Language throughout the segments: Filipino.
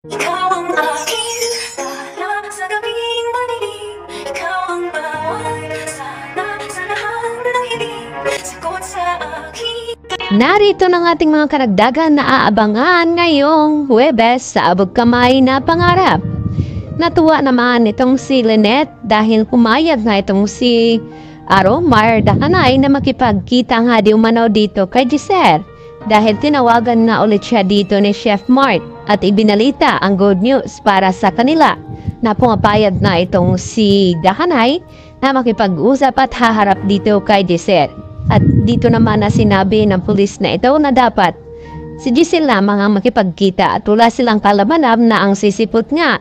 Ikaw ang aking tala sa gabing madilim. Ikaw ang bawat sana sa lahat ng hiling. Sagot sa akin. Narito ng ating mga karagdagan na aabangan ngayong Huwebes sa Abog Kamay na Pangarap. Natuwa naman itong si Lynette dahil pumayag nga itong si Aromar Dakanay na makipagkita nga di umano dito kay Giselle. Dahil tinawagan nga ulit siya dito ni Chef Mart at ibinalita ang good news para sa kanila na pumapayag na itong si Dakanay na makipag-usap at haharap dito kay Giselle. At dito naman na sinabi ng pulis na ito na dapat si Giselle lamang ang makipagkita at wala silang kalamanam na ang sisipot nga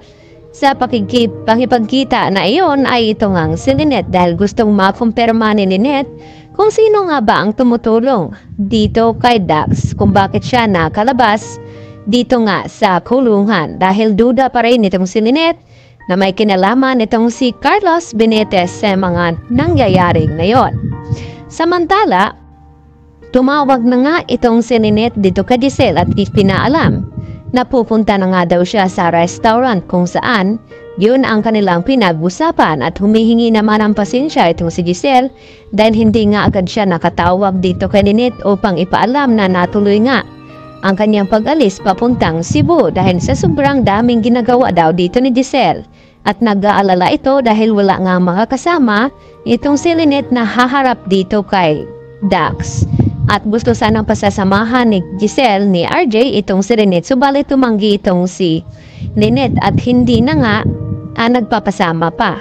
sa pakipagkita na iyon ay ito ngang si Lynette dahil gustong makumpirma ni Lynette kung sino nga ba ang tumutulong dito kay Dax kung bakit siya nakalabas dito nga sa kulungan dahil duda pa rin itong si Lynette na may kinalaman itong si Carlos Benitez sa mga nangyayaring na yon. Samantala, tumawag na nga itong si Lynette dito kay Giselle at pinaalam na pupunta na nga daw siya sa restaurant kung saan yun ang kanilang pinag-usapan at humihingi naman ang pasensya itong si Giselle dahil hindi nga agad siya nakatawag dito kay Lynette upang ipaalam na natuloy nga ang kanyang pag-alis papuntang Cebu dahil sa sobrang daming ginagawa daw dito ni Giselle. At nag-aalala ito dahil wala nga makakasama itong si Lynette na haharap dito kay Dax. At gusto sanang pasasamahan ni Giselle ni RJ itong si Lynette. Subalit tumanggi itong si Lynette at hindi na nga nagpapasama pa.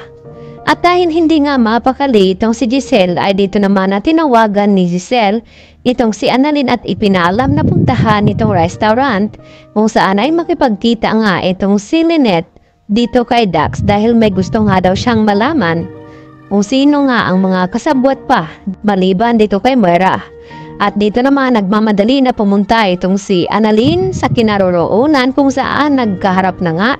At dahil hindi nga mapakali itong si Giselle ay dito naman na tinawagan ni Giselle itong si Annalyn at ipinalam na puntahan itong restaurant kung saan ay makipagkita nga itong si Lynette dito kay Dax dahil may gusto nga daw siyang malaman kung sino nga ang mga kasabwat pa maliban dito kay Moira. At dito naman nagmamadali na pumunta itong si Annalyn sa kinaroroonan kung saan nagkaharap na nga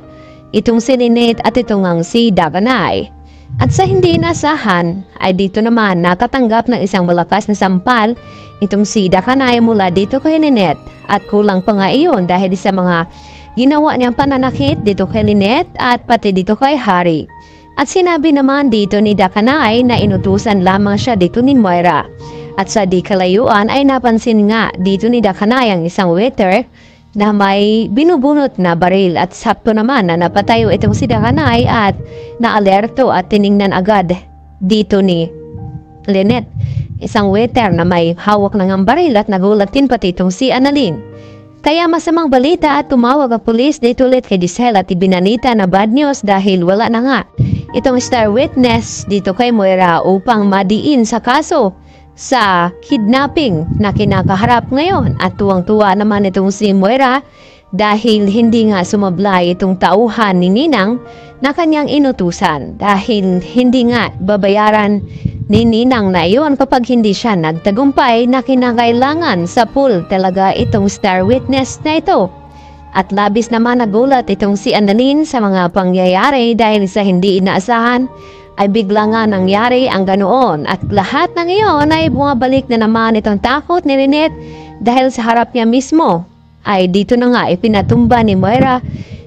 itong si Lynette at itong ang si Dakanay. At sa hindi inasahan ay dito naman nakatanggap ng isang malakas na sampal itong si Dakanay mula dito kay Lynette at kulang pa nga iyon dahil sa mga ginawa niyang pananakit dito kay Lynette at pati dito kay Harry. At sinabi naman dito ni Dakanay na inutusan lamang siya dito ni Moira. At sa di kalayuan ay napansin nga dito ni Dakanay ang isang waiter na may binubunot na baril at sakto naman na napatayo itong si Dakanay at naalerto at tiningnan agad dito ni Lynette. Isang waiter na may hawak ng baril at nagulat din pati itong si Annalyn. Kaya masamang balita at tumawag ang pulis dito ulit kay Giselle at ibinanita na bad news dahil wala na nga itong star witness dito kay Moira upang madiin sa kaso sa kidnapping na kinakaharap ngayon. At tuwang-tuwa naman itong si Moira dahil hindi nga sumablay itong tauhan ni Ninang na kanyang inutusan dahil hindi nga babayaran ni Ninang na iyon kapag hindi siya nagtagumpay na kinakailangan sa pool talaga itong star witness na ito. At labis naman nagulat itong si Annalyn sa mga pangyayari dahil sa hindi inaasahan ay bigla nga nangyari ang ganoon at lahat ng iyon ay bumabalik na naman itong takot ni Lynette dahil sa harap niya mismo ay dito na nga ipinatumba ni Moira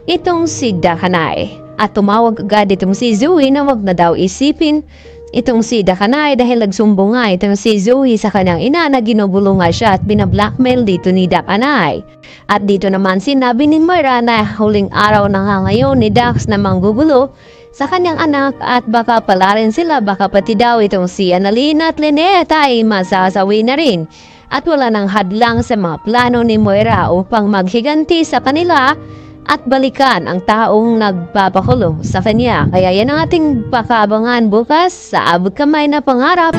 itong si Dakanay. At tumawag agad itong si Zoe na wag na daw isipin itong si Dakanay dahil nagsumbong nga itong si Zoe sa kanyang ina na ginugulo nga siya at binablackmail dito ni Dakanay. At dito naman sinabi ni Moira na huling araw na nga ngayon ni Dax na manggugulo sa kanyang anak at baka pala rin sila, baka pati daw itong si Annalyn at Lynette ay masasawi na rin. At wala nang hadlang sa mga plano ni Moira upang maghiganti sa kanila at balikan ang taong nagpapakulong sa kanya. Kaya yan ang ating pakabangan bukas sa Abog Kamay na Pangarap.